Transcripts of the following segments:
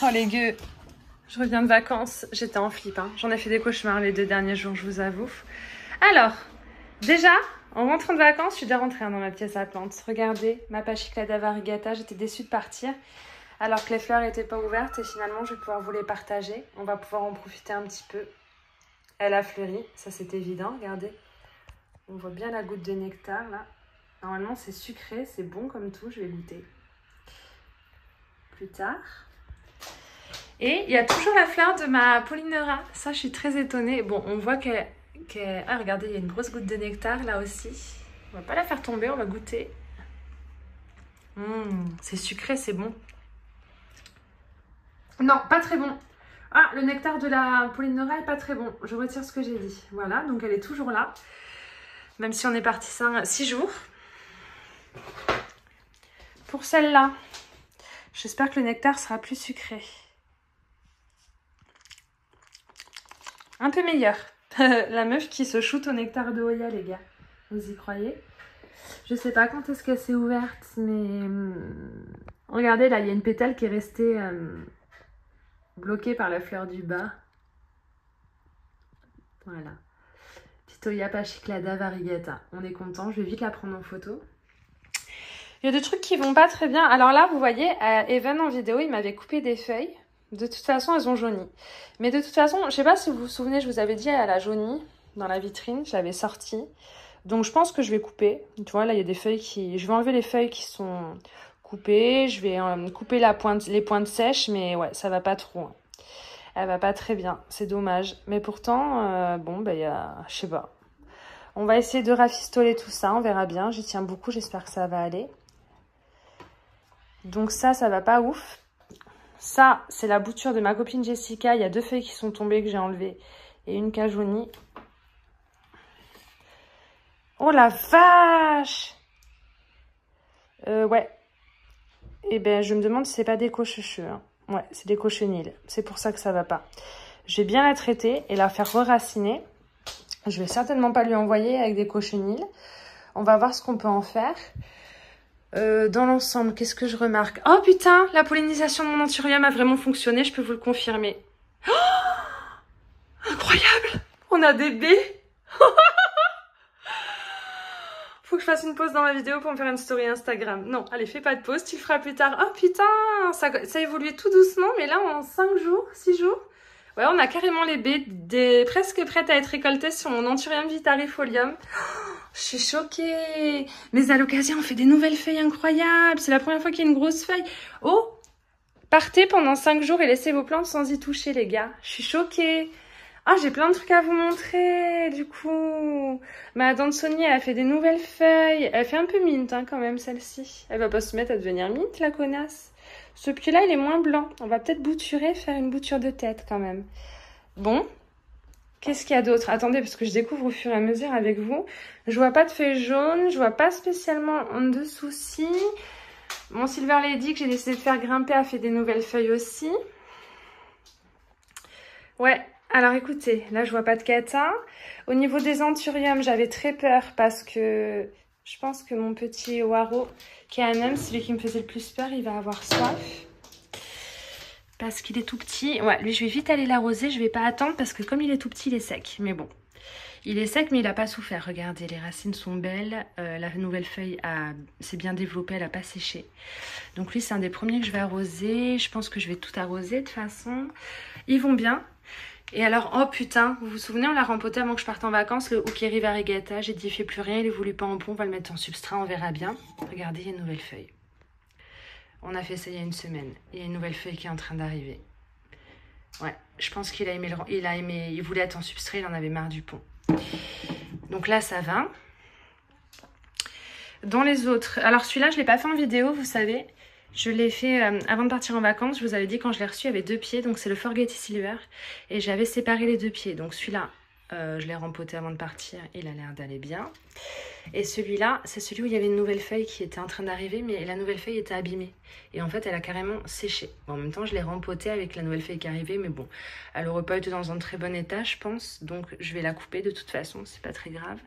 Oh les gueux, je reviens de vacances, j'étais en flip, hein. J'en ai fait des cauchemars les 2 derniers jours, je vous avoue. Alors, déjà, en rentrant de vacances, je suis déjà rentrée dans ma pièce à plantes. Regardez, ma Pachylclada variegata, j'étais déçue de partir, alors que les fleurs n'étaient pas ouvertes et finalement je vais pouvoir vous les partager. On va pouvoir en profiter un petit peu. Elle a fleuri, ça c'est évident, regardez. On voit bien la goutte de nectar là. Normalement c'est sucré, c'est bon comme tout, je vais goûter plus tard. Et il y a toujours la fleur de ma Polynera. Ça, je suis très étonnée. Bon, on voit qu'elle... Ah, regardez, il y a une grosse goutte de nectar là aussi. On va pas la faire tomber, on va goûter. C'est sucré, c'est bon. Non, pas très bon. Ah, le nectar de la Polynera est pas très bon. Je retire ce que j'ai dit. Voilà, donc elle est toujours là. Même si on est parti 6 jours. Pour celle-là, j'espère que le nectar sera plus sucré. Un peu meilleur. La meuf qui se shoot au nectar de Oya, les gars. Vous y croyez? Je sais pas quand est-ce qu'elle s'est ouverte, mais... regardez, là, il y a une pétale qui est restée bloquée par la fleur du bas. Voilà. Petite Oya Pachylclada variegata. On est content, je vais vite la prendre en photo. Il y a des trucs qui vont pas très bien. Alors là, vous voyez, Evan en vidéo, il m'avait coupé des feuilles. De toute façon, elles ont jauni. Mais de toute façon, je sais pas si vous vous souvenez, je vous avais dit, elle a jauni dans la vitrine. Je l'avais sortie. Donc, je pense que je vais couper. Tu vois, là, il y a des feuilles qui... Je vais enlever les feuilles qui sont coupées. Je vais couper les pointes sèches. Mais ouais, ça va pas trop. Hein. Elle va pas très bien. C'est dommage. Mais pourtant, bon, ben, il y a... Je sais pas. On va essayer de rafistoler tout ça. On verra bien. J'y tiens beaucoup. J'espère que ça va aller. Donc ça va pas ouf. Ça, c'est la bouture de ma copine Jessica. Il y a 2 feuilles qui sont tombées que j'ai enlevées. Et une qui a jauni. Oh la vache! Ouais. Et ben, je me demande si c'est pas des cochecheux. Hein. Ouais, c'est des cochenilles. C'est pour ça que ça va pas. Je vais bien la traiter et la faire reraciner. Je vais certainement pas lui envoyer avec des cochenilles. On va voir ce qu'on peut en faire. Dans l'ensemble, qu'est-ce que je remarque? Oh putain, la pollinisation de mon anthurium a vraiment fonctionné, je peux vous le confirmer. Oh, incroyable! On a des baies. Faut que je fasse une pause dans ma vidéo pour me faire une story Instagram. Non, allez, fais pas de pause, tu le feras plus tard. Oh putain, ça a évolué tout doucement, mais là en 5 jours, 6 jours. Ouais, on a carrément les baies presque prêtes à être récoltées sur mon anthurium vitarifolium. Je suis choquée. Mais à l'occasion, on fait des nouvelles feuilles incroyables. C'est la première fois qu'il y a une grosse feuille. Oh, partez pendant 5 jours et laissez vos plantes sans y toucher, les gars. Je suis choquée. Ah, j'ai plein de trucs à vous montrer, du coup. Ma Dansoni, elle a fait des nouvelles feuilles. Elle fait un peu mint, hein, quand même, celle-ci. Elle va pas se mettre à devenir mint, la connasse. Ce pied-là, il est moins blanc. On va peut-être bouturer, faire une bouture de tête, quand même. Bon. Qu'est-ce qu'il y a d'autre? Attendez, parce que je découvre au fur et à mesure avec vous. Je vois pas de feuilles jaunes. Je vois pas spécialement de soucis. Mon Silver Lady, que j'ai décidé de faire grimper, a fait des nouvelles feuilles aussi. Ouais. Alors écoutez, là je vois pas de cata. Au niveau des anthuriums, j'avais très peur parce que je pense que mon petit Waro, qui est un homme, celui qui me faisait le plus peur, il va avoir soif. Parce qu'il est tout petit. Ouais, lui je vais vite aller l'arroser, je vais pas attendre parce que comme il est tout petit, il est sec. Mais bon, il est sec mais il a pas souffert. Regardez, les racines sont belles. La nouvelle feuille s'est bien développée, elle a pas séché. Donc lui c'est un des premiers que je vais arroser. Je pense que je vais tout arroser de toute façon. Ils vont bien. Et alors, oh putain, vous vous souvenez, on l'a rempoté avant que je parte en vacances, le Hookeri variegata. J'ai dit, il fait plus rien, il évolue pas en pot, on va le mettre en substrat, on verra bien. Regardez, il y a une nouvelle feuille. On a fait ça il y a 1 semaine. Il y a une nouvelle feuille qui est en train d'arriver. Ouais, je pense qu'il a aimé, il voulait être en substrat, il en avait marre du pont. Donc là, ça va. Dans les autres, alors celui-là, je l'ai pas fait en vidéo, vous savez. Je l'ai fait avant de partir en vacances. Je vous avais dit quand je l'ai reçu, il y avait 2 pieds. Donc c'est le Forget Silver. Et j'avais séparé les 2 pieds. Donc celui-là, je l'ai rempoté avant de partir. Il a l'air d'aller bien. Et celui-là, c'est celui où il y avait une nouvelle feuille qui était en train d'arriver. Mais la nouvelle feuille était abîmée. Et en fait, elle a carrément séché. Bon, en même temps, je l'ai rempoté avec la nouvelle feuille qui arrivait. Mais bon, elle n'aurait pas été dans un très bon état, je pense. Donc je vais la couper de toute façon. C'est pas très grave.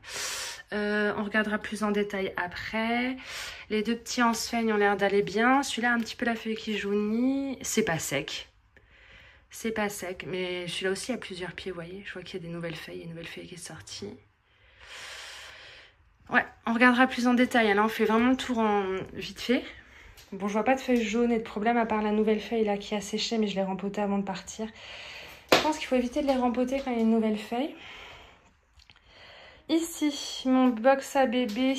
On regardera plus en détail après. Les 2 petits enseigne ont l'air d'aller bien. Celui-là, un petit peu la feuille qui jaunit. C'est pas sec. C'est pas sec, mais celui-là aussi a plusieurs pieds, vous voyez. Je vois qu'il y a des nouvelles feuilles, il y a une nouvelle feuille qui est sortie. Ouais, on regardera plus en détail. Là, on fait vraiment le tour en vite fait. Bon, je vois pas de feuilles jaunes et de problème à part la nouvelle feuille là qui a séché, mais je l'ai rempotée avant de partir. Je pense qu'il faut éviter de les rempoter quand il y a une nouvelle feuille. Ici, mon box à bébé.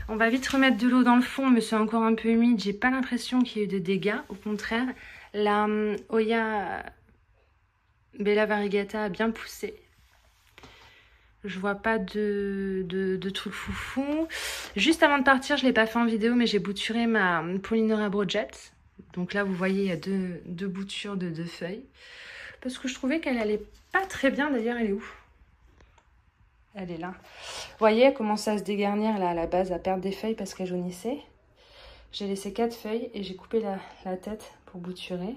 On va vite remettre de l'eau dans le fond, mais c'est encore un peu humide. J'ai pas l'impression qu'il y ait eu de dégâts. Au contraire, la Hoya Bella Variegata a bien poussé. Je vois pas de trucs foufou. Juste avant de partir, je l'ai pas fait en vidéo, mais j'ai bouturé ma Polyneura Brojet. Donc là, vous voyez, il y a deux boutures de 2 feuilles. Parce que je trouvais qu'elle allait pas très bien. D'ailleurs, elle est où? Elle est là. Vous voyez, elle commence à se dégarnir là à la base, à perdre des feuilles parce qu'elle jaunissait. J'ai laissé 4 feuilles et j'ai coupé la tête pour bouturer.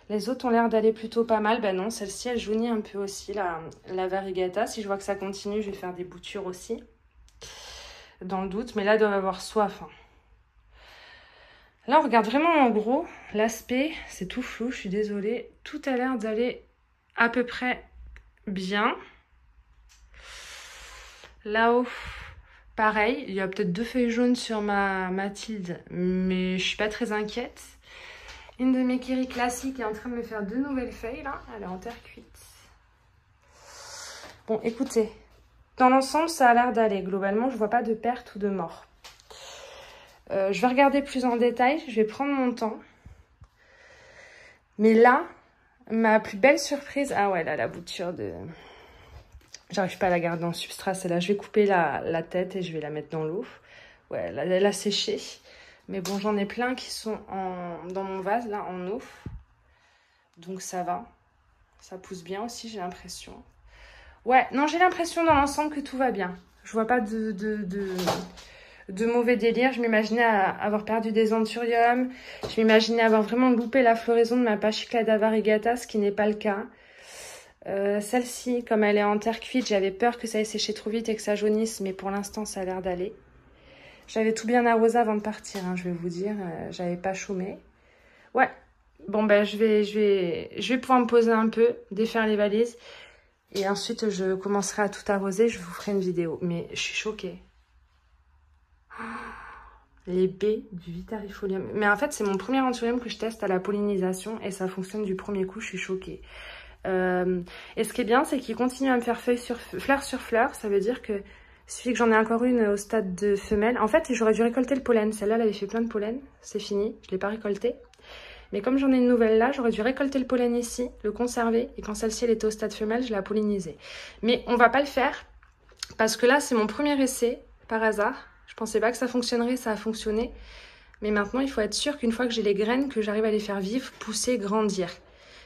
Les autres ont l'air d'aller plutôt pas mal. Ben non, celle-ci, elle jaunit un peu aussi, la Variegata. Si je vois que ça continue, je vais faire des boutures aussi. Dans le doute. Mais là, elle doit avoir soif. Hein. Là, on regarde vraiment en gros. L'aspect, c'est tout flou, je suis désolée. Tout a l'air d'aller à peu près bien. Là-haut, pareil. Il y a peut-être 2 feuilles jaunes sur ma Mathilde. Mais je suis pas très inquiète. Une de mes Kiri classiques est en train de me faire 2 nouvelles feuilles, là. Elle est en terre cuite. Bon, écoutez. Dans l'ensemble, ça a l'air d'aller. Globalement, je vois pas de perte ou de mort. Je vais regarder plus en détail. Je vais prendre mon temps. Mais là, ma plus belle surprise... Ah ouais, là, la bouture de... J'arrive pas à la garder dans le substrat. Celle-là, je vais couper la tête et je vais la mettre dans l'eau. Ouais, là, elle a séché. Mais bon, j'en ai plein qui sont dans mon vase, là, en eau. Donc ça va. Ça pousse bien aussi, j'ai l'impression. Ouais, non, j'ai l'impression dans l'ensemble que tout va bien. Je vois pas de mauvais délire. Je m'imaginais avoir perdu des anthuriums. Je m'imaginais avoir vraiment loupé la floraison de ma Pachyclada variegata, ce qui n'est pas le cas. Celle-ci, comme elle est en terre cuite, j'avais peur que ça ait séché trop vite et que ça jaunisse. Mais pour l'instant, ça a l'air d'aller. J'avais tout bien arrosé avant de partir, hein, je vais vous dire. J'avais pas chômé. Ouais. Bon, ben, je vais pouvoir me poser un peu, défaire les valises. Et ensuite, je commencerai à tout arroser. Je vous ferai une vidéo. Mais je suis choquée. Oh, les baies du Vitarifolium. Mais en fait, c'est mon premier anthurium que je teste à la pollinisation. Et ça fonctionne du premier coup. Je suis choquée. Et ce qui est bien, c'est qu'il continue à me faire fleur sur fleur. Ça veut dire que... Il suffit que j'en ai encore une au stade de femelle. En fait, j'aurais dû récolter le pollen. Celle-là, elle avait fait plein de pollen. C'est fini. Je ne l'ai pas récolté. Mais comme j'en ai une nouvelle là, j'aurais dû récolter le pollen ici, le conserver. Et quand celle-ci, elle était au stade femelle, je la pollinisais. Mais on va pas le faire. Parce que là, c'est mon premier essai, par hasard. Je pensais pas que ça fonctionnerait. Ça a fonctionné. Mais maintenant, il faut être sûr qu'une fois que j'ai les graines, que j'arrive à les faire vivre, pousser, grandir.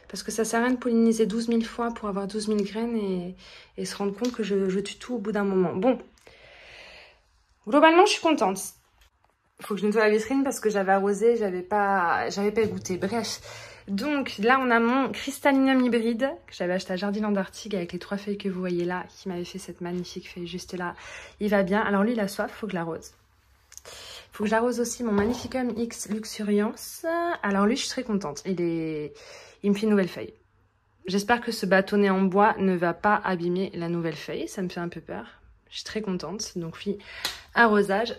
Parce que ça sert à rien de polliniser 12 000 fois pour avoir 12 000 graines et se rendre compte que je tue tout au bout d'un moment. Bon, globalement, je suis contente. Il faut que je nettoie la vitrine parce que j'avais arrosé, j'avais pas goûté. Bref, donc là, on a mon Crystallinum hybride que j'avais acheté à Jardiland d'Artigue avec les 3 feuilles que vous voyez là, qui m'avait fait cette magnifique feuille juste là. Il va bien. Alors lui, il a soif, il faut que je l'arrose. Il faut que j'arrose aussi mon Magnificum X Luxuriance. Alors lui, je suis très contente. Il me fait une nouvelle feuille. J'espère que ce bâtonnet en bois ne va pas abîmer la nouvelle feuille. Ça me fait un peu peur. Je suis très contente. Donc oui, arrosage.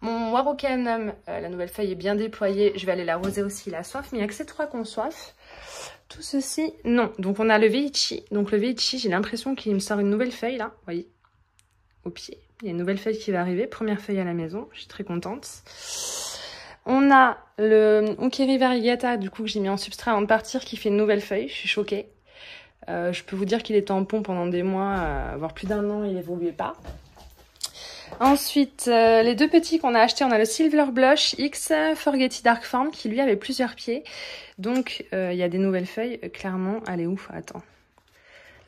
Mon Warocanum, la nouvelle feuille est bien déployée. Je vais aller l'arroser aussi, il a soif. Mais il n'y a que ces 3 qui ont soif. Tout ceci, non. Donc on a le Veichi. Donc le Veichi, j'ai l'impression qu'il me sort une nouvelle feuille là. Vous voyez, au pied. Il y a une nouvelle feuille qui va arriver. Première feuille à la maison. Je suis très contente. On a le Unkeri Variegata, du coup, que j'ai mis en substrat avant de partir, qui fait une nouvelle feuille. Je suis choquée. Je peux vous dire qu'il était en pompe pendant des mois, voire plus d'1 an, il n'évoluait pas. Ensuite, les 2 petits qu'on a achetés, on a le Silver Blush X Forgetty Dark Form, qui lui avait plusieurs pieds. Donc, il y a des nouvelles feuilles, clairement. Allez, ouf, attends.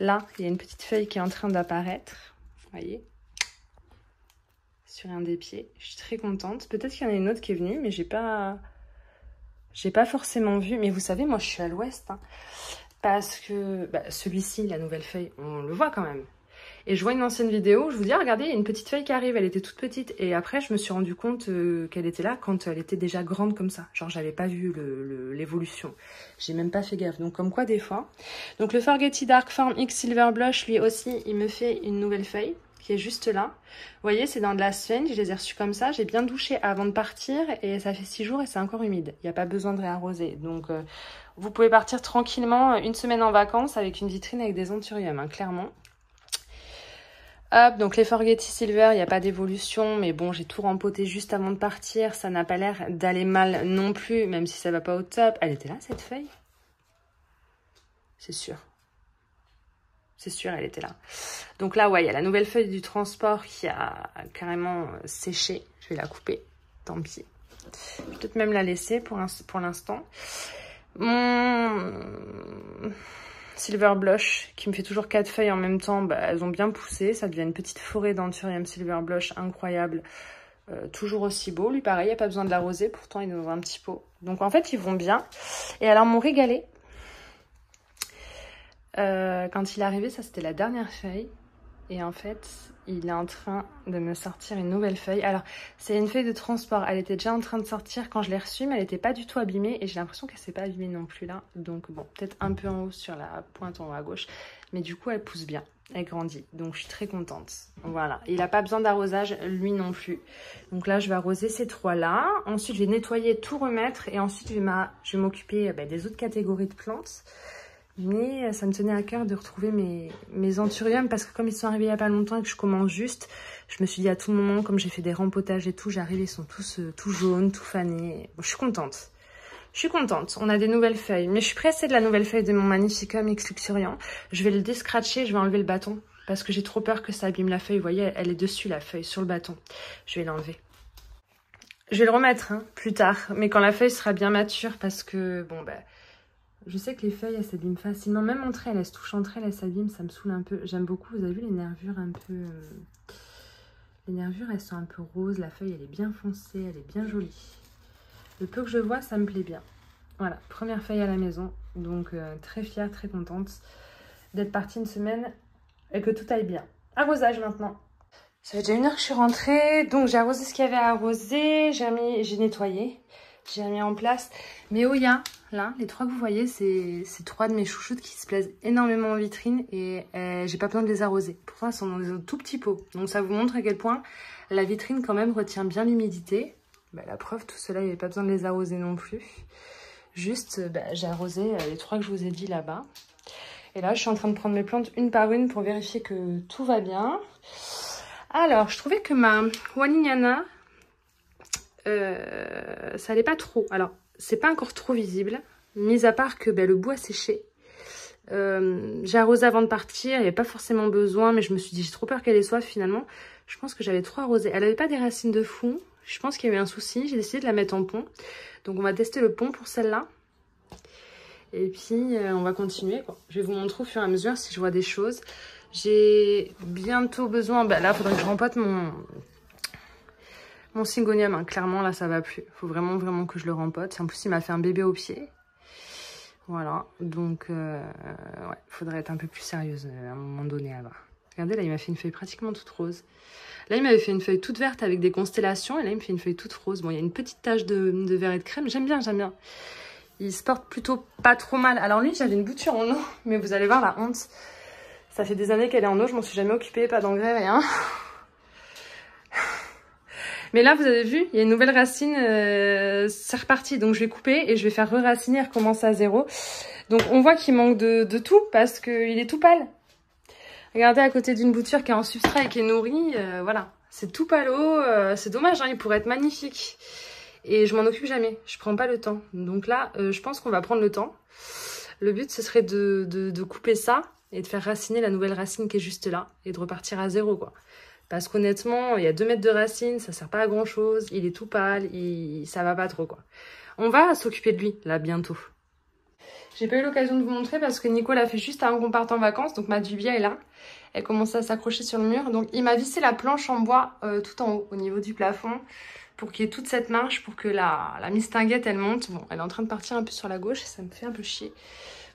Là, il y a une petite feuille qui est en train d'apparaître. Vous voyez ? Sur un des pieds. Je suis très contente. Peut-être qu'il y en a une autre qui est venue, mais j'ai pas forcément vu. Mais vous savez, moi, je suis à l'ouest. Hein, parce que celui-ci, la nouvelle feuille, on le voit quand même. Et je vois une ancienne vidéo, je vous dis, ah, regardez, il y a une petite feuille qui arrive, elle était toute petite. Et après, je me suis rendu compte qu'elle était là quand elle était déjà grande comme ça. Genre, j'avais pas vu l'évolution. J'ai même pas fait gaffe. Donc, comme quoi, des fois. Donc, le Forgetty Dark Form X Silver Blush, lui aussi, il me fait une nouvelle feuille qui est juste là. Vous voyez, c'est dans de la sphène, je les ai reçus comme ça. J'ai bien douché avant de partir et ça fait 6 jours et c'est encore humide. Il n'y a pas besoin de réarroser. Donc, vous pouvez partir tranquillement une semaine en vacances avec une vitrine avec des anthuriums, hein, clairement. Hop, donc les Forgetty Silver, il n'y a pas d'évolution, mais bon, j'ai tout rempoté juste avant de partir. Ça n'a pas l'air d'aller mal non plus, même si ça va pas au top. Elle était là, cette feuille? C'est sûr. C'est sûr, elle était là. Donc là, ouais, il y a la nouvelle feuille du transport qui a carrément séché. Je vais la couper, tant pis. Je vais peut-être même la laisser pour l'instant. Mon Silver Blush, qui me fait toujours 4 feuilles en même temps, bah, elles ont bien poussé. Ça devient une petite forêt d'anthurium Silver Blush incroyable. Toujours aussi beau. Lui, pareil, il n'y a pas besoin de l'arroser. Pourtant, il est dans un petit pot. Donc, en fait, ils vont bien. Et alors, m'ont régalé. Quand il est arrivé, ça c'était la dernière feuille. Et en fait, il est en train de me sortir une nouvelle feuille. Alors, c'est une feuille de transport. Elle était déjà en train de sortir quand je l'ai reçue, mais elle n'était pas du tout abîmée. Et j'ai l'impression qu'elle ne s'est pas abîmée non plus là. Donc bon, peut-être un peu en haut sur la pointe en haut à gauche. Mais du coup, elle pousse bien. Elle grandit. Donc, je suis très contente. Voilà. Il n'a pas besoin d'arrosage, lui non plus. Donc là, je vais arroser ces 3-là. Ensuite, je vais nettoyer, tout remettre. Et ensuite, je vais m'occuper des autres catégories de plantes. Mais ça me tenait à cœur de retrouver mes anthuriums parce que comme ils sont arrivés il n'y a pas longtemps et que je commence juste, je me suis dit à tout moment, comme j'ai fait des rempotages et tout, j'arrive, ils sont tous tout jaunes, tout fanés. Bon, je suis contente. Je suis contente. On a des nouvelles feuilles. Mais je suis pressée de la nouvelle feuille de mon Magnificum X Luxuriant. Je vais le descratcher, je vais enlever le bâton parce que j'ai trop peur que ça abîme la feuille. Vous voyez, elle est dessus la feuille, sur le bâton. Je vais l'enlever. Je vais le remettre plus tard, mais quand la feuille sera bien mature parce que, bon, je sais que les feuilles, elles s'abîment facilement. Même entre elles, elles se touchent entre elles, elles s'abîment. Ça me saoule un peu. J'aime beaucoup. Vous avez vu les nervures un peu... Les nervures, elles sont un peu roses. La feuille, elle est bien foncée. Elle est bien jolie. Le peu que je vois, ça me plaît bien. Voilà, première feuille à la maison. Donc, très fière, très contente d'être partie une semaine et que tout aille bien. Arrosage maintenant. Ça fait déjà 1 heure que je suis rentrée. Donc, j'ai arrosé ce qu'il y avait à arroser. J'ai nettoyé. J'ai mis en place. Mais Oya, là, les 3 que vous voyez, c'est 3 de mes chouchoutes qui se plaisent énormément en vitrine et j'ai pas besoin de les arroser. Pourtant, elles sont dans des tout petits pots. Donc, ça vous montre à quel point la vitrine, quand même, retient bien l'humidité. La preuve, tout cela, il n'y avait pas besoin de les arroser non plus. Juste, j'ai arrosé les 3 que je vous ai dit là-bas. Et là, je suis en train de prendre mes plantes une par une pour vérifier que tout va bien. Alors, je trouvais que ma Wanignana... ça allait pas trop. Alors, c'est pas encore trop visible, mis à part que le bois a séché. J'ai arrosé avant de partir, il n'y avait pas forcément besoin, mais je me suis dit, j'ai trop peur qu'elle ait soif finalement. Je pense que j'avais trop arrosé. Elle n'avait pas des racines de fond, je pense qu'il y a eu un souci, j'ai décidé de la mettre en pont. Donc on va tester le pont pour celle-là. Et puis on va continuer, quoi. Je vais vous montrer au fur et à mesure si je vois des choses. J'ai bientôt besoin, là il faudrait que je rempote mon Syngonium, hein. Clairement, là, ça va plus. Il faut vraiment, vraiment que je le rempote. En plus, il m'a fait un bébé au pied. Voilà. Donc, ouais, il faudrait être un peu plus sérieuse à un moment donné. Là-bas. Regardez, là, il m'a fait une feuille pratiquement toute rose. Là, il m'avait fait une feuille toute verte avec des constellations. Et là, il me fait une feuille toute rose. Bon, il y a une petite tache de vert et de crème. J'aime bien, j'aime bien. Il se porte plutôt pas trop mal. Alors, lui, j'avais une bouture en eau. Mais vous allez voir la honte. Ça fait des années qu'elle est en eau. Je m'en suis jamais occupée. Pas d'engrais, rien. Mais là, vous avez vu, il y a une nouvelle racine, c'est reparti. Donc, je vais couper et je vais faire re-raciner et recommencer à zéro. Donc, on voit qu'il manque de tout parce qu'il est tout pâle. Regardez à côté d'une bouture qui est en substrat et qui est nourrie, voilà. C'est tout pâleau, c'est dommage, hein, il pourrait être magnifique. Et je m'en occupe jamais, je prends pas le temps. Donc là, je pense qu'on va prendre le temps. Le but, ce serait de couper ça et de faire raciner la nouvelle racine qui est juste là et de repartir à zéro, quoi. Parce qu'honnêtement, il y a 2 mètres de racines, ça sert pas à grand chose, il est tout pâle, ça va pas trop, quoi. On va s'occuper de lui, là, bientôt. J'ai pas eu l'occasion de vous montrer parce que Nico l'a fait juste avant qu'on parte en vacances, donc ma dubia est là. Elle commence à s'accrocher sur le mur, donc il m'a vissé la planche en bois tout en haut, au niveau du plafond, pour qu'il y ait toute cette marche, pour que la mistinguette, elle monte. Bon, elle est en train de partir un peu sur la gauche, ça me fait un peu chier.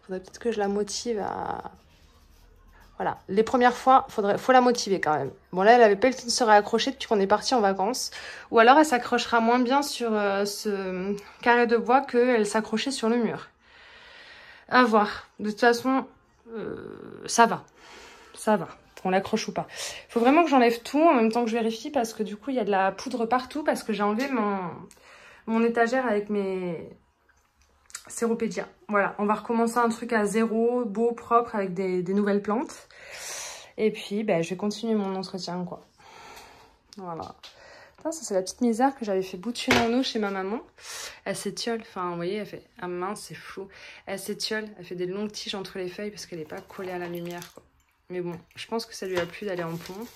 Faudrait peut-être que je la motive à Voilà, les premières fois, faut la motiver quand même. Bon là, elle avait pas le temps de se réaccrocher depuis qu'on est parti en vacances. Ou alors, elle s'accrochera moins bien sur ce carré de bois qu'elle s'accrochait sur le mur. À voir. De toute façon, ça va. Ça va, qu'on l'accroche ou pas. Faut vraiment que j'enlève tout en même temps que je vérifie parce que du coup, il y a de la poudre partout parce que j'ai enlevé mon étagère avec mes Séropédia. Voilà, on va recommencer un truc à zéro, beau, propre, avec des nouvelles plantes. Et puis, ben, je vais continuer mon entretien, quoi. Voilà. Ça, c'est la petite misère que j'avais fait bouturer en eau chez ma maman. Elle s'étiole, enfin, vous voyez, elle fait... Ah mince, c'est flou. Elle s'étiole, elle fait des longues tiges entre les feuilles parce qu'elle n'est pas collée à la lumière, quoi. Mais bon, je pense que ça lui a plu d'aller en pont.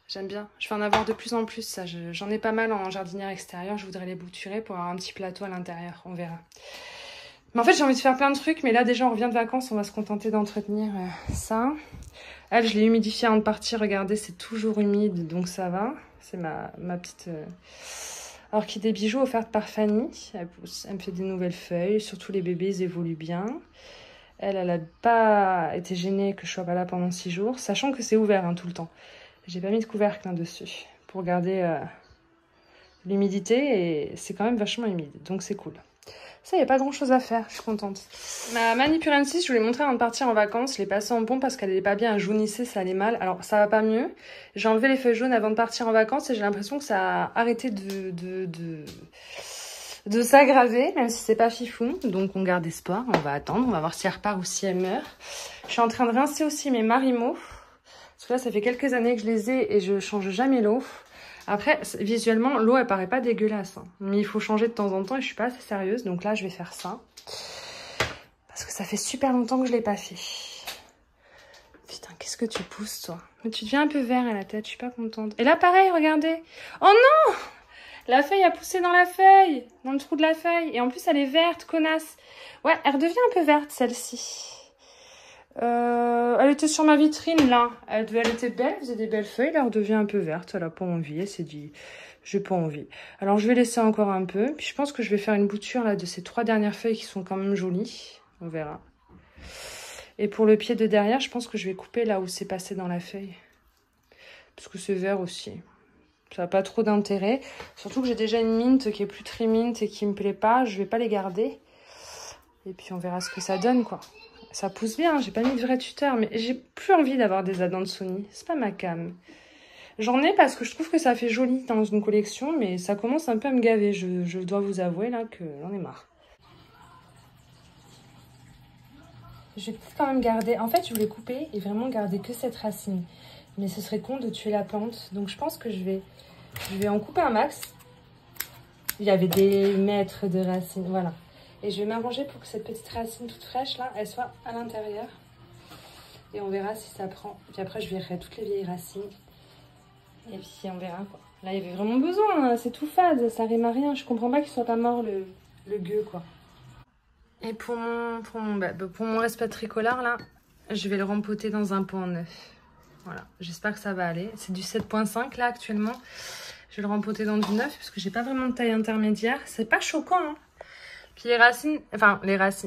J'aime bien. Je vais en avoir de plus en plus, ça. J'en ai pas mal en jardinière extérieure. Je voudrais les bouturer pour avoir un petit plateau à l'intérieur. On verra. Mais en fait, j'ai envie de faire plein de trucs. Mais là, déjà, on revient de vacances. On va se contenter d'entretenir ça. Elle, je l'ai humidifiée avant de partir. Regardez, c'est toujours humide. Donc, ça va. C'est ma petite orchidée bijou offerte par Fanny. Elle pousse. Elle me fait des nouvelles feuilles. Surtout les bébés, ils évoluent bien. Elle n'a pas été gênée que je sois pas là pendant 6 jours. Sachant que c'est ouvert tout le temps. J'ai pas mis de couvercle dessus pour garder l'humidité et c'est quand même vachement humide, donc c'est cool. Ça, il n'y a pas grand chose à faire, je suis contente. Ma Manipurensis, je vous l'ai montré avant de partir en vacances, je l'ai passée en pompe parce qu'elle n'allait pas bien, elle jaunissait, ça allait mal. Alors ça va pas mieux. J'ai enlevé les feuilles jaunes avant de partir en vacances et j'ai l'impression que ça a arrêté de s'aggraver, même si c'est pas fifou. Donc on garde espoir, on va attendre, on va voir si elle repart ou si elle meurt. Je suis en train de rincer aussi mes Marimo. Parce que là, ça fait quelques années que je les ai et je change jamais l'eau. Après, visuellement, l'eau, elle paraît pas dégueulasse. Hein. Mais il faut changer de temps en temps et je suis pas assez sérieuse. Donc là, je vais faire ça. Parce que ça fait super longtemps que je l'ai pas fait. Putain, qu'est-ce que tu pousses, toi? Mais tu deviens un peu vert à la tête, je suis pas contente. Et là, pareil, regardez. Oh non! La feuille a poussé dans la feuille, dans le trou de la feuille. Et en plus, elle est verte, connasse. Ouais, elle redevient un peu verte, celle-ci. Elle était sur ma vitrine là, elle était belle, elle faisait des belles feuilles, elle redevient un peu verte, elle a pas envie, elle s'est dit j'ai pas envie. Alors je vais laisser encore un peu, puis je pense que je vais faire une bouture là de ces 3 dernières feuilles qui sont quand même jolies, on verra. Et pour le pied de derrière, je pense que je vais couper là où c'est passé dans la feuille, parce que c'est vert aussi. Ça n'a pas trop d'intérêt, surtout que j'ai déjà une mint qui est plus très mint et qui me plaît pas, je vais pas les garder. Et puis on verra ce que ça donne quoi. Ça pousse bien, j'ai pas mis de vrai tuteur, mais j'ai plus envie d'avoir des Adansonii. C'est pas ma came. J'en ai parce que je trouve que ça fait joli dans une collection, mais ça commence un peu à me gaver. Je dois vous avouer là que j'en ai marre. Je vais peut-être quand même garder... En fait, je voulais couper et vraiment garder que cette racine. Mais ce serait con de tuer la plante. Donc je pense que je vais en couper un max. Il y avait des mètres de racines, voilà. Et je vais m'arranger pour que cette petite racine toute fraîche, là, elle soit à l'intérieur. Et on verra si ça prend. Puis après, je verrai toutes les vieilles racines. Et puis, on verra, quoi. Là, il y avait vraiment besoin, hein. C'est tout fade, ça rime à rien. Je comprends pas qu'il soit pas mort, le gueux, quoi. Et pour mon respect tricolore, là, je vais le rempoter dans un pot en neuf. Voilà, j'espère que ça va aller. C'est du 7.5, là, actuellement. Je vais le rempoter dans du neuf, parce que j'ai pas vraiment de taille intermédiaire. C'est pas choquant, hein. Puis les racines,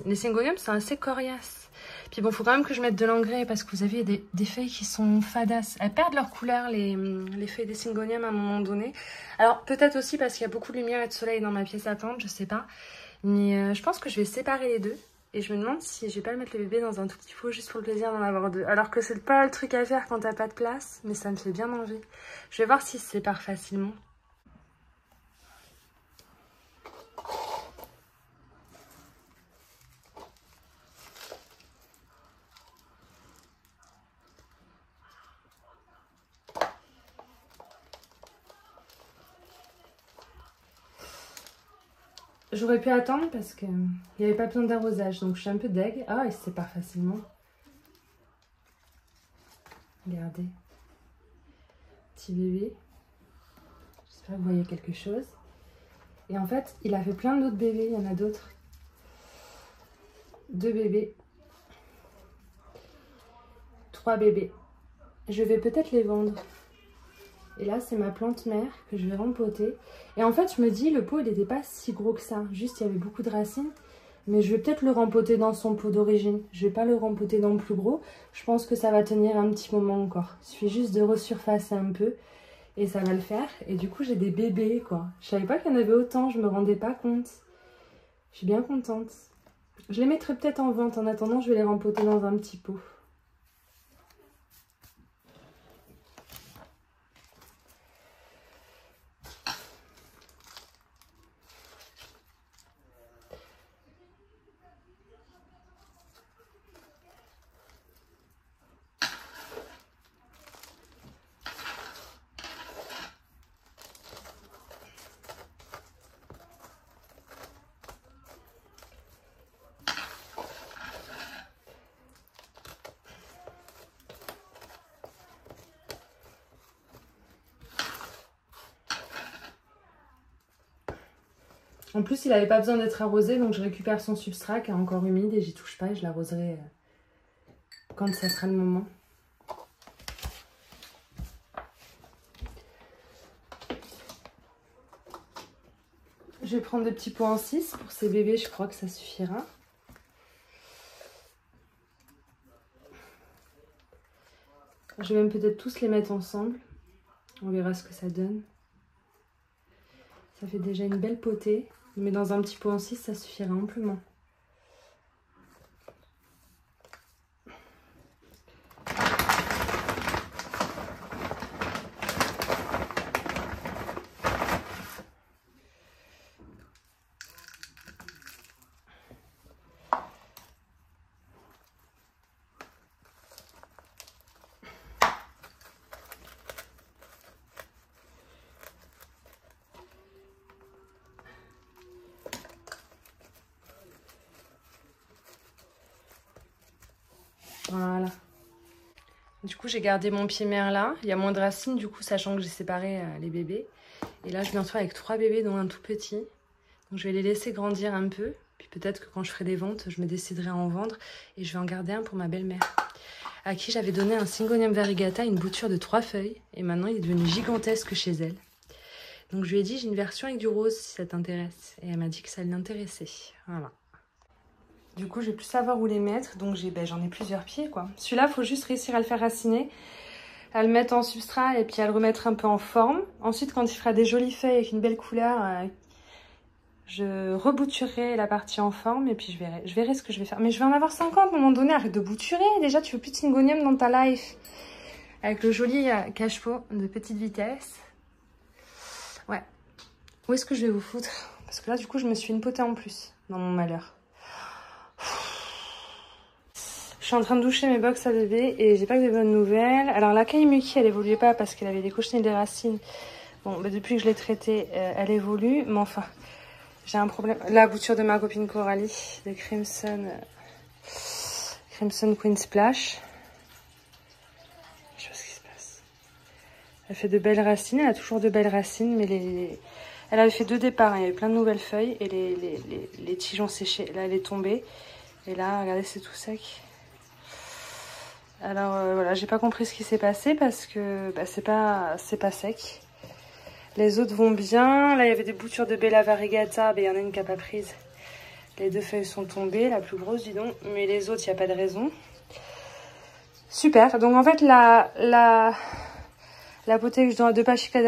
les syngoniums, c'est assez coriace. Puis bon, faut quand même que je mette de l'engrais parce que vous avez des feuilles qui sont fadasses. Elles perdent leur couleur, les feuilles des syngoniums à un moment donné. Alors peut-être aussi parce qu'il y a beaucoup de lumière et de soleil dans ma pièce à plantes, je sais pas. Mais je pense que je vais séparer les deux. Et je me demande si je vais pas le mettre le bébé dans un tout petit pot juste pour le plaisir d'en avoir 2. Alors que c'est pas le truc à faire quand t'as pas de place, mais ça me fait bien envie. Je vais voir s'il se sépare facilement. J'aurais pu attendre parce qu'il n'y avait pas besoin d'arrosage, donc je suis un peu deg. Ah, il se sépare facilement. Regardez. Petit bébé. J'espère que vous voyez quelque chose. Et en fait, il a fait plein d'autres bébés, il y en a d'autres. 2 bébés. 3 bébés. Je vais peut-être les vendre. Et là, c'est ma plante mère que je vais rempoter. Et en fait, je me dis, le pot, il n'était pas si gros que ça. Juste, il y avait beaucoup de racines. Mais je vais peut-être le rempoter dans son pot d'origine. Je vais pas le rempoter dans le plus gros. Je pense que ça va tenir un petit moment encore. Il suffit juste de resurfacer un peu et ça va le faire. Et du coup, j'ai des bébés, quoi. Je savais pas qu'il y en avait autant, je me rendais pas compte. Je suis bien contente. Je les mettrai peut-être en vente. En attendant, je vais les rempoter dans un petit pot. En plus, il n'avait pas besoin d'être arrosé, donc je récupère son substrat qui est encore humide et j'y touche pas et je l'arroserai quand ça sera le moment. Je vais prendre des petits pots en 6 pour ces bébés, je crois que ça suffira. Je vais même peut-être tous les mettre ensemble. On verra ce que ça donne. Ça fait déjà une belle potée. Mais dans un petit pot en 6, ça suffira amplement. Voilà. Du coup, j'ai gardé mon pied mère là. Il y a moins de racines, du coup, sachant que j'ai séparé les bébés. Et là, je me retrouve avec 3 bébés, dont un tout petit. Donc, je vais les laisser grandir un peu. Puis peut-être que quand je ferai des ventes, je me déciderai à en vendre. Et je vais en garder un pour ma belle-mère, à qui j'avais donné un Syngonium variegata, une bouture de 3 feuilles. Et maintenant, il est devenu gigantesque chez elle. Donc, je lui ai dit, j'ai une version avec du rose, si ça t'intéresse. Et elle m'a dit que ça l'intéressait. Voilà. Du coup, je vais plus savoir où les mettre, donc j'en ai plusieurs pieds, quoi. Celui-là, il faut juste réussir à le faire raciner, à le mettre en substrat et puis à le remettre un peu en forme. Ensuite, quand il fera des jolies feuilles avec une belle couleur, je rebouturerai la partie en forme et puis je verrai ce que je vais faire. Mais je vais en avoir 50 à un moment donné, arrête de bouturer. Déjà, tu veux plus de Syngonium dans ta life. Avec le joli cache-pot de petite vitesse. Ouais. Où est-ce que je vais vous foutre? Parce que là, du coup, je me suis une potée en plus dans mon malheur. Je suis en train de doucher mes box à bébé et j'ai pas que des bonnes nouvelles. Alors la Kaimuki, elle évoluait pas parce qu'elle avait décochené des racines. Bon, bah, depuis que je l'ai traitée, elle évolue. Mais enfin, j'ai un problème. La bouture de ma copine Coralie, de Crimson Queen Splash. Je sais pas ce qui se passe. Elle fait de belles racines, elle a toujours de belles racines, mais elle avait fait 2 départs, hein. Il y avait plein de nouvelles feuilles et les tiges ont séché. Là, elle est tombée. Et là, regardez, c'est tout sec. Alors voilà, j'ai pas compris ce qui s'est passé parce que bah, c'est pas sec. Les autres vont bien. Là, il y avait des boutures de Bella Variegata. Il y en a une qui n'a pas prise. Les 2 feuilles sont tombées, la plus grosse, dis donc. Mais les autres, il n'y a pas de raison. Super. Donc en fait, la potée que je dois de Pachika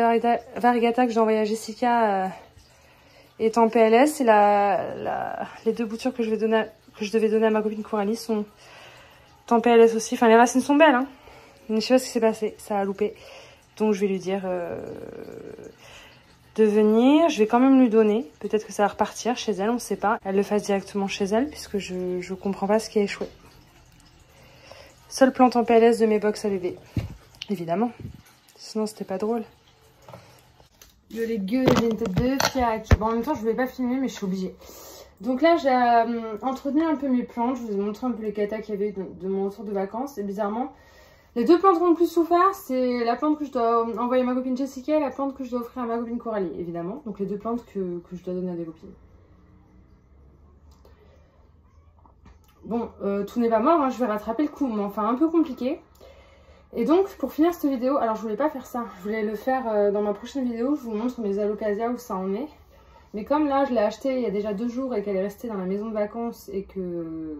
Variegata que je dois envoyer à Jessica est en PLS. Et les 2 boutures que je devais donner à ma copine Coralie sont en PLS aussi. Enfin, les racines sont belles, hein. Mais je sais pas ce qui s'est passé. Ça a loupé. Donc, je vais lui dire de venir. Je vais quand même lui donner. Peut-être que ça va repartir chez elle. On ne sait pas. Elle le fasse directement chez elle puisque je comprends pas ce qui a échoué. Seule plante en PLS de mes box à bébé. Évidemment. Sinon, c'était pas drôle. Je les gueule, j'ai une tête de fiac. Bon, en même temps, je voulais pas filmer, mais je suis obligée. Donc là, j'ai entretenu un peu mes plantes. Je vous ai montré un peu les catas qu'il y avait de mon retour de vacances. Et bizarrement, les 2 plantes qui ont le plus souffert, c'est la plante que je dois envoyer à ma copine Jessica et la plante que je dois offrir à ma copine Coralie, évidemment. Donc les 2 plantes que je dois donner à des copines. Bon, tout n'est pas mort, hein, je vais rattraper le coup, mais enfin un peu compliqué. Et donc, pour finir cette vidéo, alors je voulais pas faire ça. Je voulais le faire dans ma prochaine vidéo. Je vous montre mes alocasias où ça en est. Mais comme là, je l'ai acheté il y a déjà 2 jours et qu'elle est restée dans la maison de vacances et que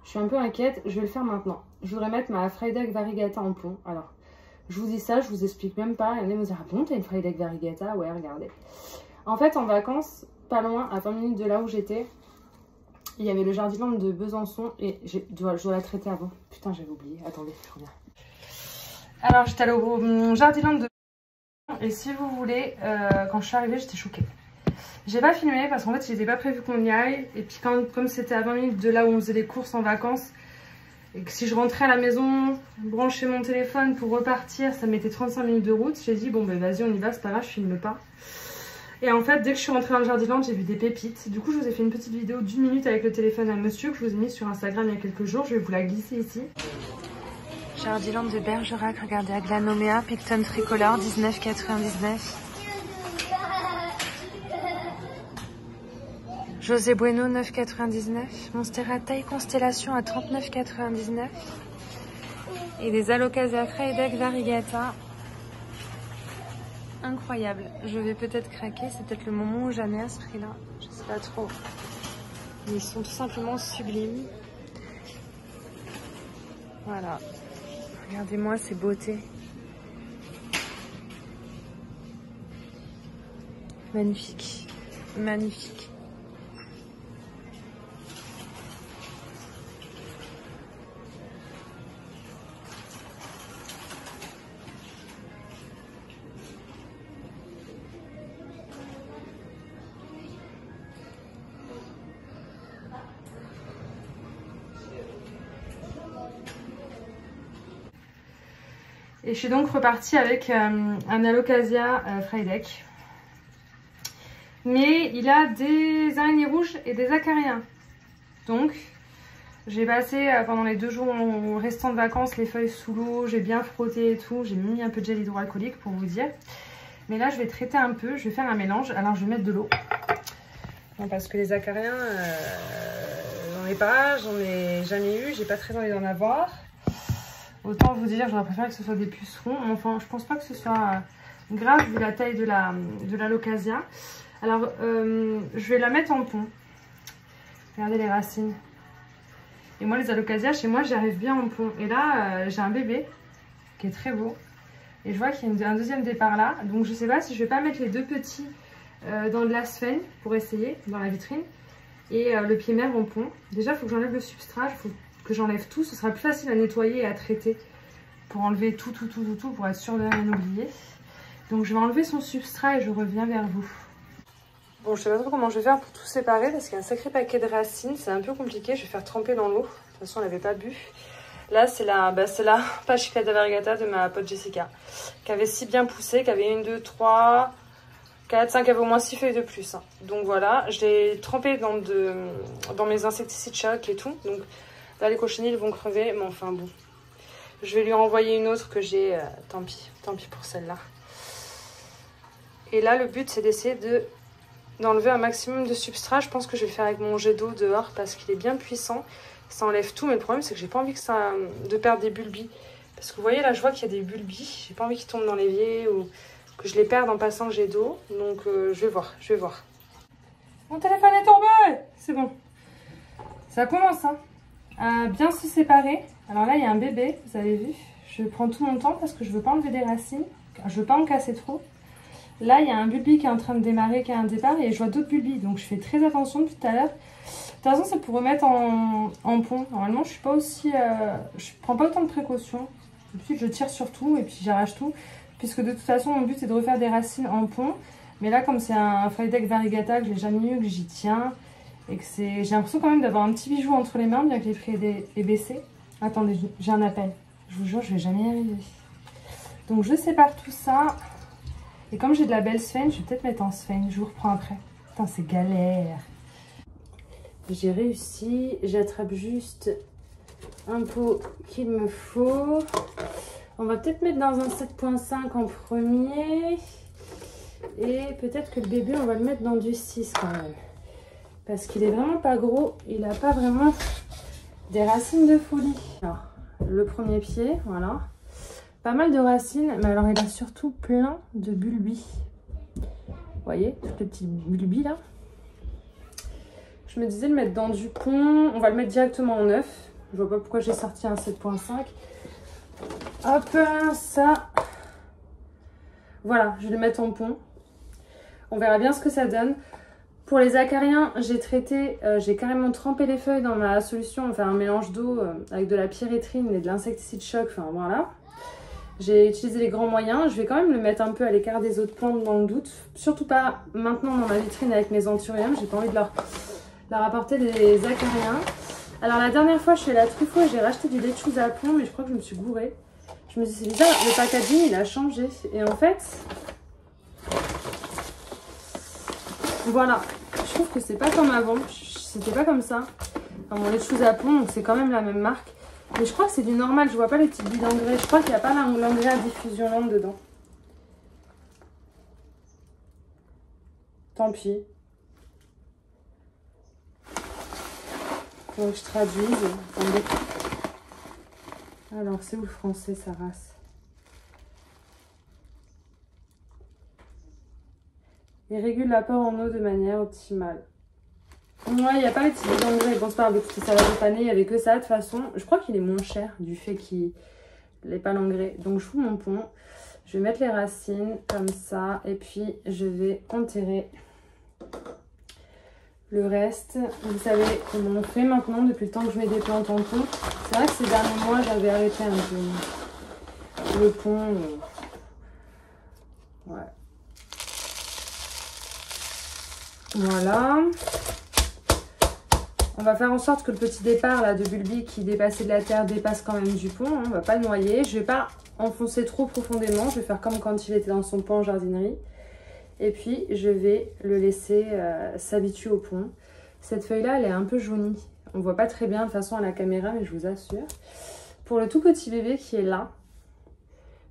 je suis un peu inquiète, je vais le faire maintenant. Je voudrais mettre ma Freydeck Variegata en pont. Alors, je vous dis ça, je vous explique même pas. Il y en a qui me disent, ah bon, t'as une Freydeck Variegata? Ouais, regardez. En fait, en vacances, pas loin, à 20 minutes de là où j'étais, il y avait le Jardiland de Besançon et je dois la traiter avant. Putain, j'avais oublié. Attendez, je reviens. Alors, j'étais allée au Jardiland de Besançon et si vous voulez, quand je suis arrivée, j'étais choquée. J'ai pas filmé parce qu'en fait, il n'était pas prévu qu'on y aille. Et puis, comme c'était à 20 minutes de là où on faisait les courses en vacances, et que si je rentrais à la maison, brancher mon téléphone pour repartir, ça mettait 35 minutes de route. J'ai dit, bon, ben vas-y, on y va, c'est pas grave, je filme pas. Et en fait, dès que je suis rentrée dans le Jardiland, j'ai vu des pépites. Du coup, je vous ai fait une petite vidéo d'1 minute avec le téléphone à monsieur que je vous ai mis sur Instagram il y a quelques jours. Je vais vous la glisser ici. Jardiland de Bergerac, regardez, Aglanomea, Picton tricolore, 19,99. José Bueno, 9,99. Monstera taille Constellation à 39,99. Et des Alocasia Freydeck Variegata. Incroyable. Je vais peut-être craquer. C'est peut-être le moment où j'en ai à ce prix-là. Je sais pas trop. Mais ils sont tout simplement sublimes. Voilà. Regardez-moi ces beautés. Magnifique. Magnifique. Et je suis donc repartie avec un Alocasia Freydeck. Mais il a des araignées rouges et des acariens. Donc, j'ai passé pendant les 2 jours restants de vacances les feuilles sous l'eau. J'ai bien frotté et tout. J'ai mis un peu de gel hydroalcoolique pour vous dire. Mais là, je vais traiter un peu. Je vais faire un mélange. Alors, je vais mettre de l'eau. Non, parce que les acariens, j'en ai pas. J'en ai jamais eu. J'ai pas très envie d'en avoir. Autant vous dire, j'aurais préféré que ce soit des pucerons. Enfin, je pense pas que ce soit grave vu la taille de l'Alocasia. Alors, je vais la mettre en pont. Regardez les racines. Et moi, les Alocasia, chez moi, j'y arrive bien en pont. Et là, j'ai un bébé qui est très beau. Et je vois qu'il y a un deuxième départ là. Donc, je sais pas si je vais pas mettre les 2 petits dans de l'asphène pour essayer, dans la vitrine. Et le pied mère en pont. Déjà, il faut que j'enlève le substrat. Il faut que j'enlève tout. Ce sera plus facile à nettoyer et à traiter. Pour enlever tout, pour être sûr de rien oublier. Donc, je vais enlever son substrat et je reviens vers vous. Bon, je sais pas trop comment je vais faire pour tout séparer parce qu'il y a un sacré paquet de racines. C'est un peu compliqué. Je vais faire tremper dans l'eau. De toute façon, on l'avait pas bu. Là, c'est la Pachicata Variegata de ma pote Jessica. Qui avait si bien poussé, qui avait 1, 2, 3, 4, 5, qui avait au moins 6 feuilles de plus. Hein. Donc voilà, je l'ai trempé dans mes insecticides choc et tout. Donc là, les cochenilles vont crever. Mais enfin bon. Je vais lui envoyer une autre que j'ai. Tant pis pour celle-là. Et là, le but, c'est d'essayer d'enlever un maximum de substrat. Je pense que je vais le faire avec mon jet d'eau dehors parce qu'il est bien puissant. Ça enlève tout, mais le problème c'est que j'ai pas envie de perdre des bulbis. Parce que vous voyez là, je vois qu'il y a des bulbis. J'ai pas envie qu'ils tombent dans l'évier ou que je les perde en passant le jet d'eau. Donc je vais voir. Mon téléphone est tombé. C'est bon. Ça commence hein, à bien se séparer. Alors là, il y a un bébé, vous avez vu. Je prends tout mon temps parce que je veux pas enlever des racines. Je veux pas en casser trop. Là, il y a un bulbi qui est en train de démarrer, qui a un départ, et je vois d'autres bulbis. Donc, je fais très attention depuis tout à l'heure. De toute façon, c'est pour remettre en pont. Normalement, je suis pas aussi... je prends pas autant de précautions. Ensuite, je tire sur tout et puis j'arrache tout. Puisque de toute façon, mon but, c'est de refaire des racines en pont. Mais là, comme c'est un Freydeck Variegata que je l'ai jamais eu, que j'y tiens, et que c'est... J'ai l'impression quand même d'avoir un petit bijou entre les mains, bien que les prix aient baissé. Attendez, j'ai un appel. Je vous jure, je vais jamais y arriver. Donc, je sépare tout ça. Et comme j'ai de la belle sphène, je vais peut-être mettre en sphène. Je vous reprends après. Putain, c'est galère. J'ai réussi. J'attrape juste un pot qu'il me faut. On va peut-être mettre dans un 7.5 en premier. Et peut-être que le bébé, on va le mettre dans du 6 quand même. Parce qu'il est vraiment pas gros. Il n'a pas vraiment des racines de folie. Alors, le premier pied, voilà. Pas mal de racines, mais alors il a surtout plein de bulbis. voyez, toutes les petites bulbis là. Je me disais le mettre dans du pont. On va le mettre directement en neuf. Je vois pas pourquoi j'ai sorti un 7.5. Hop, ça. Voilà, je vais le mettre en pont. On verra bien ce que ça donne. Pour les acariens, j'ai traité, j'ai carrément trempé les feuilles dans ma solution, enfin un mélange d'eau avec de la pyréthrine et de l'insecticide choc, enfin voilà. J'ai utilisé les grands moyens. Je vais quand même le mettre un peu à l'écart des autres plantes dans le doute. Surtout pas maintenant dans ma vitrine avec mes anthuriums. J'ai pas envie de leur apporter des acariens. Alors la dernière fois, je suis allée à Truffaut et j'ai racheté du lait de chou à plomb, mais je crois que je me suis gourée. Je me suis dit, c'est bizarre, le packaging, il a changé. Et en fait, voilà. Je trouve que c'est pas comme avant. C'était pas comme ça. Enfin, mon lait de chou à plomb, donc c'est quand même la même marque. Mais je crois que c'est du normal. Je vois pas les petites billes d'engrais. Je crois qu'il n'y a pas l'engrais à diffusion lente dedans. Tant pis. Faut que je traduise. Attendez. Alors, c'est où le français, sa race? Il régule l'apport en eau de manière optimale. Ouais, il n'y a pas les petits billes d'engrais. Bon, c'est pas grave, ça va dépanner. Il n'y avait que ça, de toute façon. Je crois qu'il est moins cher du fait qu'il n'ait pas l'engrais. Donc, je fous mon pont. Je vais mettre les racines comme ça. Et puis, je vais enterrer le reste. Vous savez comment on fait maintenant depuis le temps que je mets des plantes en pont. C'est vrai que ces derniers mois, j'avais arrêté un peu le pont. Ouais. Voilà. On va faire en sorte que le petit départ là, de bulbis qui dépassait de la terre dépasse quand même du pont. Hein. On va pas le noyer. Je vais pas enfoncer trop profondément. Je vais faire comme quand il était dans son pont en jardinerie. Et puis, je vais le laisser s'habituer au pont. Cette feuille-là, elle est un peu jaunie. On ne voit pas très bien de toute façon à la caméra, mais je vous assure. Pour le tout petit bébé qui est là,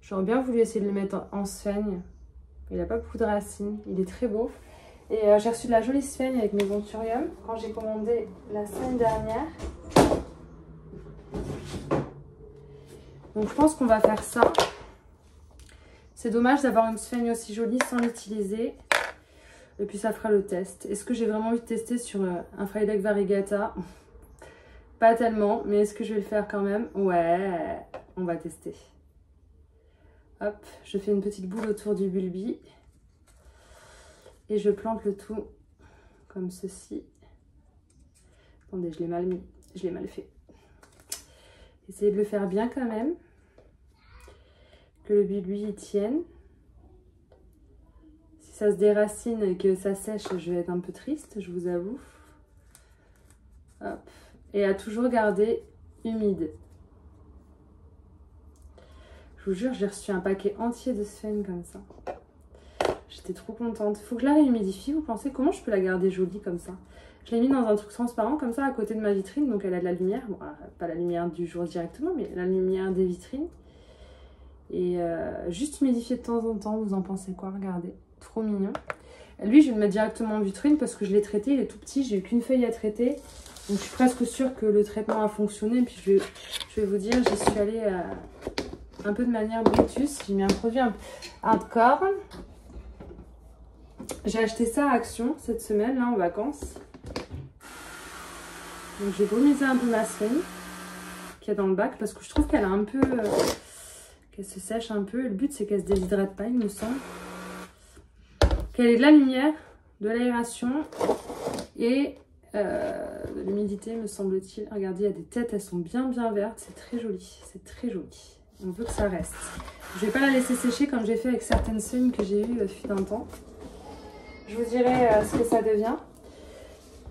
j'aurais bien voulu essayer de le mettre en sphaigne. Il n'a pas beaucoup de racines. Il est très beau. Et j'ai reçu de la jolie sphaigne avec mes anthuriums quand j'ai commandé la semaine dernière. Donc, je pense qu'on va faire ça. C'est dommage d'avoir une sphaigne aussi jolie sans l'utiliser. Et puis ça fera le test. Est-ce que j'ai vraiment envie de tester sur un Fraideck variegata? Pas tellement, mais est-ce que je vais le faire quand même? Ouais, on va tester. Hop, je fais une petite boule autour du bulbi. Et je plante le tout comme ceci. Attendez, je l'ai mal mis. Je l'ai mal fait. Essayez de le faire bien quand même. Que le bulbi y tienne. Si ça se déracine et que ça sèche, je vais être un peu triste, je vous avoue. Hop. Et à toujours garder humide. Je vous jure, j'ai reçu un paquet entier de sphaigne comme ça. J'étais trop contente. Faut que je la réhumidifie, vous pensez? Comment je peux la garder jolie comme ça? Je l'ai mis dans un truc transparent comme ça à côté de ma vitrine, donc elle a de la lumière. Bon, pas la lumière du jour directement, mais la lumière des vitrines. Et juste humidifier de temps en temps, vous en pensez quoi? Regardez, trop mignon. Lui, je vais le mettre directement en vitrine parce que je l'ai traité, il est tout petit, j'ai eu qu'une feuille à traiter. Donc je suis presque sûre que le traitement a fonctionné. Puis je vais vous dire, j'y suis allée un peu de manière brutus. J'ai mis un produit un peu hardcore. J'ai acheté ça à Action cette semaine, là, en vacances. Donc j'ai brumisé un peu ma sphaigne qu'il y a dans le bac parce que je trouve qu'elle a un peu... qu'elle se sèche un peu. Et le but, c'est qu'elle se déshydrate pas, il me semble. Qu'elle ait de la lumière, de l'aération et de l'humidité, me semble-t-il. Regardez, il y a des têtes, elles sont bien vertes. C'est très joli, c'est très joli. On veut que ça reste. Je vais pas la laisser sécher comme j'ai fait avec certaines sphaigne que j'ai eues fut un temps. Je vous dirai ce que ça devient.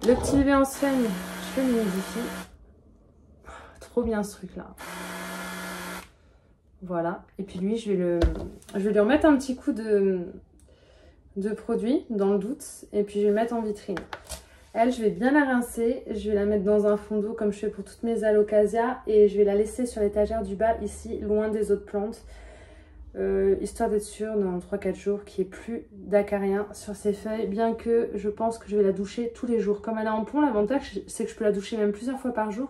Le petit bébé en sphaigne, je vais l'humidifier. Trop bien ce truc-là. Voilà. Et puis lui, je vais lui remettre un petit coup de produit dans le doute. Et puis je vais le mettre en vitrine. Elle, je vais bien la rincer. Je vais la mettre dans un fond d'eau comme je fais pour toutes mes alocasias. Et je vais la laisser sur l'étagère du bas ici, loin des autres plantes. Histoire d'être sûre dans 3-4 jours qu'il n'y ait plus d'acariens sur ses feuilles, bien que je pense que je vais la doucher tous les jours. Comme elle est en pont, l'avantage c'est que je peux la doucher même plusieurs fois par jour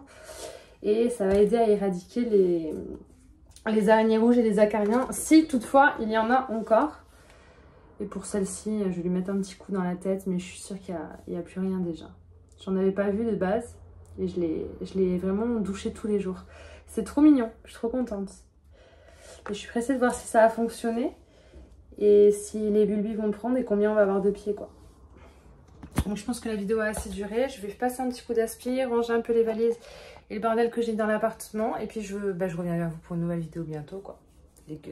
et ça va aider à éradiquer les araignées rouges et les acariens, si toutefois il y en a encore. Et pour celle-ci, je vais lui mettre un petit coup dans la tête, mais je suis sûre qu'il n'y a plus rien déjà. J'en avais pas vu de base et je l'ai vraiment douché tous les jours. C'est trop mignon, je suis trop contente. Et je suis pressée de voir si ça a fonctionné et si les bulbis vont prendre et combien on va avoir de pieds, quoi. Donc je pense que la vidéo a assez duré. Je vais passer un petit coup d'aspi, ranger un peu les valises et le bordel que j'ai dans l'appartement. Et puis je reviens vers vous pour une nouvelle vidéo bientôt, quoi. Dès que